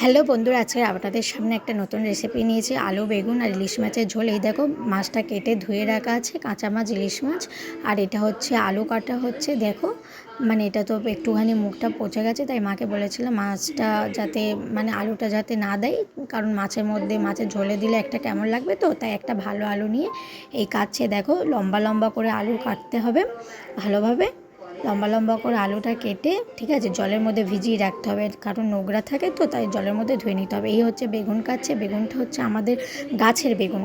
Hello বন্ধুরা, আজকে আপনাদের সামনে একটা নতুন রেসিপি নিয়েছি। আলু বেগুন আর ইলিশ মাছের ঝোল। এই দেখো, মাছটা কেটে ধুয়ে রাখা আছে, কাঁচা মাছ, ইলিশ মাছ। আর এটা হচ্ছে আলু কাটা হচ্ছে। দেখো, মানে এটা তো একটুখানি মুখটা পচে গেছে, তাই মাকে বলেছিলাম মাছটা যাতে আলুটা যাতে না দেয়, কারণ মাছের মধ্যে মাছের ঝোলে দিলে একটা কেমন লাগবে, তো তাই একটা ভালো আলু নিয়ে এই কাটছে। দেখো, লম্বা লম্বা করে আলু কাটতে হবে ভালোভাবে। লম্বা লম্বা করে আলুটা কেটে, ঠিক আছে, জলের মধ্যে ভিজিয়ে রাখতে হবে, কারণ নোংরা থাকে, তো তাই জলের মধ্যে ধুয়ে নিতে হবে। এই হচ্ছে বেগুন কাটছে। বেগুনটা হচ্ছে আমাদের গাছের বেগুন।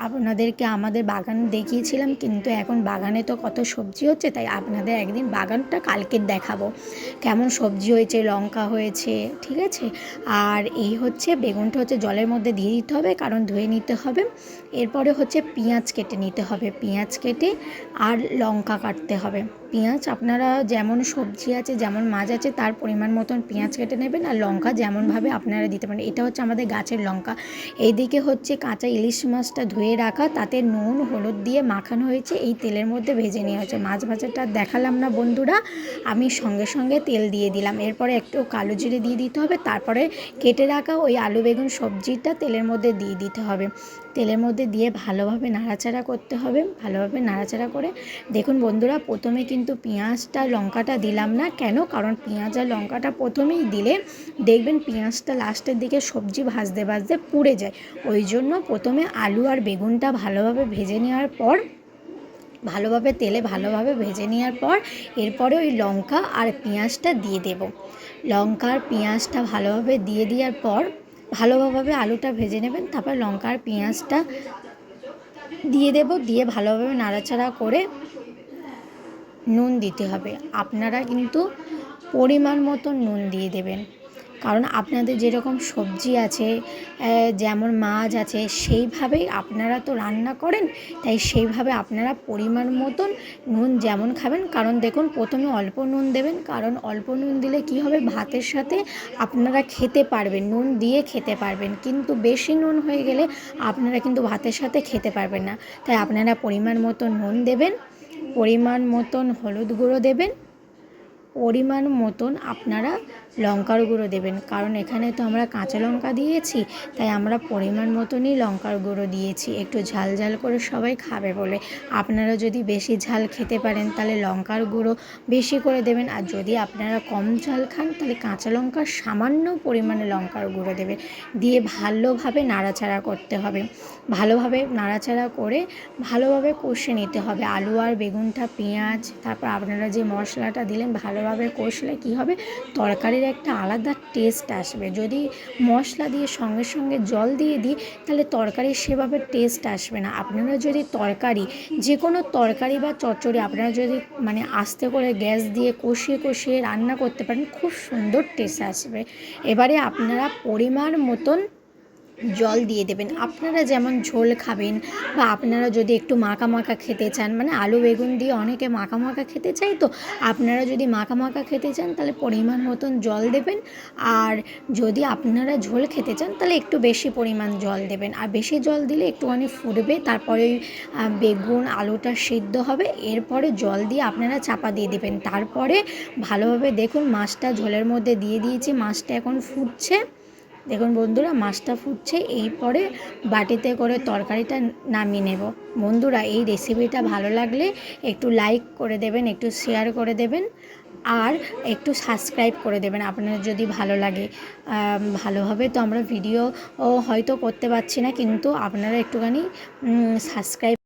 আপনাদেরকে আমাদের বাগান দেখিয়েছিলাম, কিন্তু এখন বাগানে তো কত সবজি হচ্ছে, তাই আপনাদের একদিন বাগানটা কালকে দেখাবো কেমন সবজি হয়েছে, লঙ্কা হয়েছে, ঠিক আছে। আর এই হচ্ছে বেগুনটা হচ্ছে জলের মধ্যে দিয়ে দিতে হবে, কারণ ধুয়ে নিতে হবে। এরপরে হচ্ছে পেঁয়াজ কেটে নিতে হবে, পেঁয়াজ কেটে আর লঙ্কা কাটতে হবে। পেঁয়াজ আপনারা যেমন সবজি আছে, যেমন মাছ আছে, তার পরিমাণ মতন পেঁয়াজ কেটে নেবেন, আর লঙ্কা যেমনভাবে আপনারা দিতে পারেন। এটা হচ্ছে আমাদের গাছের লঙ্কা। এইদিকে হচ্ছে কাঁচা ইলিশ মাছটা ধুয়ে রাখা, তাতে নুন হলুদ দিয়ে মাখানো হয়েছে, এই তেলের মধ্যে ভেজে নেওয়া হয়েছে। মাছ ভাজাটা দেখালাম না বন্ধুরা, আমি সঙ্গে সঙ্গে তেল দিয়ে দিলাম। এরপরে একটু কালো জিরে দিয়ে দিতে হবে, তারপরে কেটে রাখা ওই আলু বেগুন সবজিটা তেলের মধ্যে দিয়ে দিতে হবে। তেলের মধ্যে দিয়ে ভালোভাবে নাড়াচাড়া করতে হবে। ভালোভাবে নাড়াচাড়া করে দেখুন বন্ধুরা, প্রথমে কিন্তু পেঁয়াজটা লঙ্কাটা দিলাম না, কেন? কারণ পেঁয়াজ আর লঙ্কাটা প্রথমেই দিলে দেখবেন পেঁয়াজটা লাস্টের দিকে সবজি ভাজতে ভাজতে পুড়ে যায়। ওই জন্য প্রথমে আলু আর বেগুনটা ভালোভাবে ভেজে নেওয়ার পর, ভালোভাবে তেলে ভালোভাবে ভেজে নেওয়ার পর, এরপরে ওই লঙ্কা আর পেঁয়াজটা দিয়ে দেব। লঙ্কা আর পেঁয়াজটা ভালোভাবে দিয়ে দেওয়ার পর ভালোভাবে আলুটা ভেজে নেবেন, তারপর লঙ্কা আর পেঁয়াজটা দিয়ে দেব, দিয়ে ভালোভাবে নাড়াচাড়া করে নুন দিতে হবে। আপনারা কিন্তু পরিমাণ মতন নুন দিয়ে দেবেন, কারণ আপনাদের যেরকম সবজি আছে, যেমন মাছ আছে, সেইভাবেই আপনারা তো রান্না করেন, তাই সেইভাবে আপনারা পরিমাণ মতন নুন যেমন খাবেন। কারণ দেখুন, প্রথমে অল্প নুন দেবেন, কারণ অল্প নুন দিলে কি হবে, ভাতের সাথে আপনারা খেতে পারবেন, নুন দিয়ে খেতে পারবেন, কিন্তু বেশি নুন হয়ে গেলে আপনারা কিন্তু ভাতের সাথে খেতে পারবেন না। তাই আপনারা পরিমাণ মতন নুন দেবেন, পরিমাণ মতন হলুদ গুঁড়ো দেবেন, পরিমাণ মতন আপনারা লঙ্কার গুঁড়ো দেবেন, কারণ এখানে তো আমরা কাঁচা লঙ্কা দিয়েছি, তাই আমরা পরিমাণ মতনই লঙ্কার গুঁড়ো দিয়েছি, একটু ঝাল ঝাল করে সবাই খাবে বলে। আপনারা যদি বেশি ঝাল খেতে পারেন তাহলে লঙ্কার গুঁড়ো বেশি করে দেবেন, আর যদি আপনারা কম ঝাল খান তাহলে কাঁচা লঙ্কার সামান্য পরিমাণে লঙ্কার গুঁড়ো দেবেন। দিয়ে ভালোভাবে নাড়াচাড়া করতে হবে। ভালোভাবে নাড়াচাড়া করে ভালোভাবে কষে নিতে হবে আলু আর বেগুনটা, পেঁয়াজ, তারপর আপনারা যে মশলাটা দিলেন, ভালোভাবে কষলে কি হবে, তরকারির একটা আলাদা টেস্ট আসবে। যদি মশলা দিয়ে সঙ্গে সঙ্গে জল দিয়ে দিই, তাহলে তরকারির সেভাবে টেস্ট আসবে না। আপনারা যদি তরকারি, যে কোনো তরকারি বা চচ্চড়ি আপনারা যদি আস্তে করে গ্যাস দিয়ে কষিয়ে কষিয়ে রান্না করতে পারেন, খুব সুন্দর টেস্ট আসবে। এবারে আপনারা পরিমাণ মতন জল দিয়ে দেবেন। আপনারা যেমন ঝোল খাবেন, বা আপনারা যদি একটু মাখা মাখা খেতে চান, আলু বেগুন দিয়ে অনেকে মাখা মাখা খেতে চায়, তো আপনারা যদি মাখা মাখা খেতে চান তাহলে পরিমাণ মতন জল দেবেন। আর যদি আপনারা ঝোল খেতে চান তাহলে একটু বেশি পরিমাণ জল দেবেন, আর বেশি জল দিলে একটুখানি ফুটবে, তারপরে বেগুন আলুটা সিদ্ধ হবে, এরপরে জল দিয়ে আপনারা চাপা দিয়ে দেবেন। তারপরে ভালোভাবে দেখুন, মাছটা ঝোলের মধ্যে দিয়ে দিয়েছি, মাছটা এখন ফুটছে। দেখুন বন্ধুরা, মাছটা ফুটছে, এরপরে বাটিতে করে তরকারিটা নামিয়ে নেব। বন্ধুরা, এই রেসিপিটা ভালো লাগলে একটু লাইক করে দেবেন, একটু শেয়ার করে দেবেন, আর একটু সাবস্ক্রাইব করে দেবেন আপনার যদি ভালো লাগে। ভালোভাবে তো আমরা ভিডিও হয়তো করতে পারছি না, কিন্তু আপনারা একটুখানি সাবস্ক্রাইব